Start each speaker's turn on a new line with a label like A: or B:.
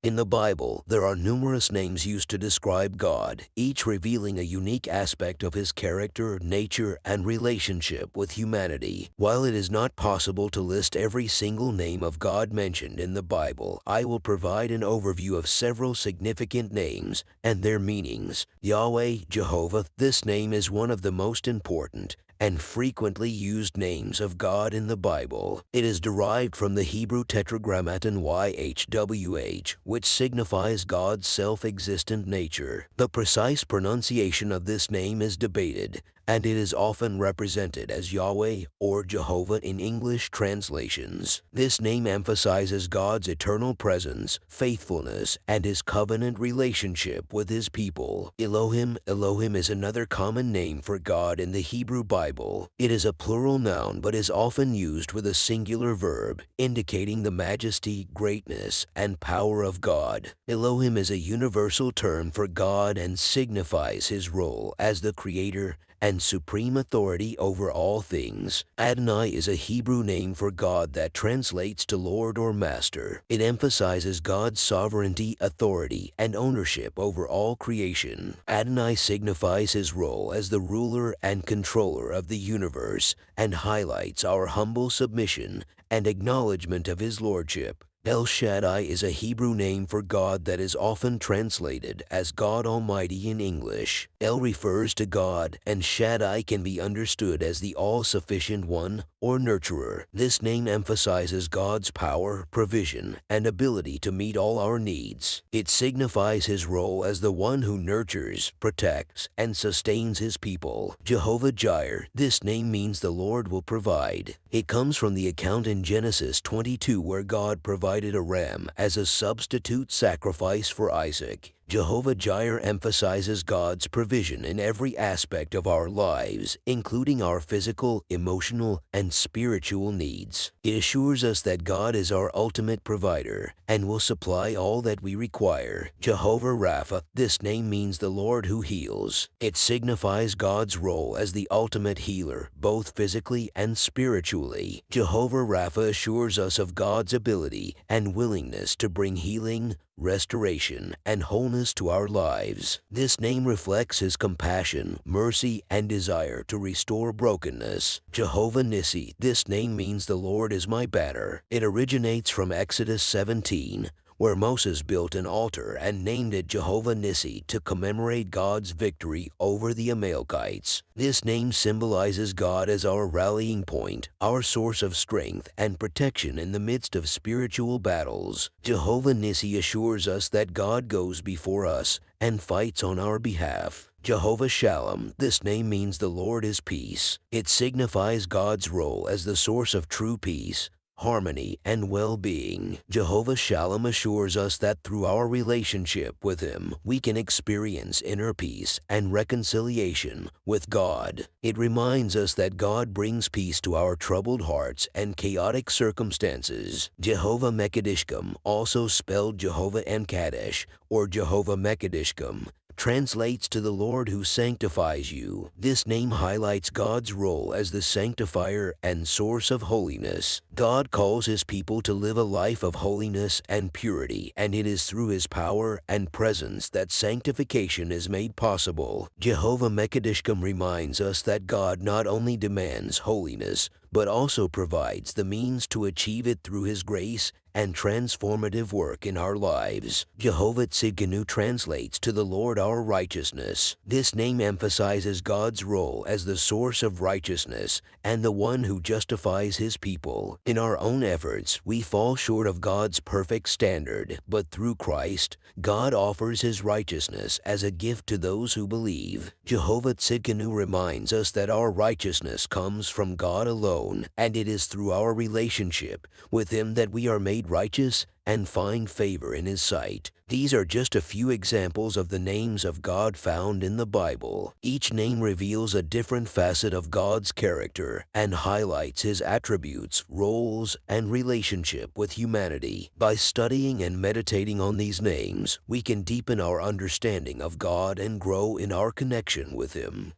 A: In the Bible, there are numerous names used to describe God, each revealing a unique aspect of his character, nature, and relationship with humanity. While it is not possible to list every single name of God mentioned in the Bible, I will provide an overview of several significant names and their meanings. Yahweh, Jehovah, this name is one of the most important and frequently used names of God in the Bible. It is derived from the Hebrew tetragrammaton YHWH, which signifies God's self-existent nature. The precise pronunciation of this name is debated, and it is often represented as Yahweh or Jehovah in English translations. This name emphasizes God's eternal presence, faithfulness, and his covenant relationship with his people. Elohim is another common name for God in the Hebrew Bible. It is a plural noun but is often used with a singular verb, indicating the majesty, greatness, and power of God. Elohim is a universal term for God and signifies his role as the creator and supreme authority over all things. Adonai is a Hebrew name for God that translates to Lord or Master. It emphasizes God's sovereignty, authority, and ownership over all creation. Adonai signifies his role as the ruler and controller of the universe and highlights our humble submission and acknowledgement of his lordship. El Shaddai is a Hebrew name for God that is often translated as God Almighty in English. El refers to God, and Shaddai can be understood as the all-sufficient one or nurturer. This name emphasizes God's power, provision, and ability to meet all our needs. It signifies his role as the one who nurtures, protects, and sustains his people. Jehovah Jireh, this name means the Lord will provide. It comes from the account in Genesis 22 where God provided a ram as a substitute sacrifice for Isaac. Jehovah Jireh emphasizes God's provision in every aspect of our lives, including our physical, emotional, and spiritual needs. It assures us that God is our ultimate provider and will supply all that we require. Jehovah Rapha, this name means the Lord who heals. It signifies God's role as the ultimate healer, both physically and spiritually. Jehovah Rapha assures us of God's ability and willingness to bring healing, restoration, and wholeness to our lives. This name reflects his compassion, mercy, and desire to restore brokenness. Jehovah Nissi, this name means the Lord is my banner. It originates from Exodus 17, where Moses built an altar and named it Jehovah Nissi to commemorate God's victory over the Amalekites. This name symbolizes God as our rallying point, our source of strength and protection in the midst of spiritual battles. Jehovah Nissi assures us that God goes before us and fights on our behalf. Jehovah Shalom, this name means the Lord is peace. It signifies God's role as the source of true peace, harmony, and well-being. Jehovah Shalom assures us that through our relationship with him, we can experience inner peace and reconciliation with God. It reminds us that God brings peace to our troubled hearts and chaotic circumstances. Jehovah Mekadishkum, also spelled Jehovah Enkadesh or Jehovah Mekadishkum, translates to the Lord who sanctifies you. This name highlights God's role as the sanctifier and source of holiness. God calls his people to live a life of holiness and purity, and it is through his power and presence that sanctification is made possible. Jehovah Mekadishkum reminds us that God not only demands holiness, but also provides the means to achieve it through his grace and transformative work in our lives. Jehovah Tzidkenu translates to the Lord our righteousness. This name emphasizes God's role as the source of righteousness and the one who justifies his people. In our own efforts, we fall short of God's perfect standard, but through Christ, God offers his righteousness as a gift to those who believe. Jehovah Tzidkenu reminds us that our righteousness comes from God alone, and it is through our relationship with him that we are made righteous and find favor in his sight. These are just a few examples of the names of God found in the Bible. Each name reveals a different facet of God's character and highlights his attributes, roles, and relationship with humanity. By studying and meditating on these names, we can deepen our understanding of God and grow in our connection with him.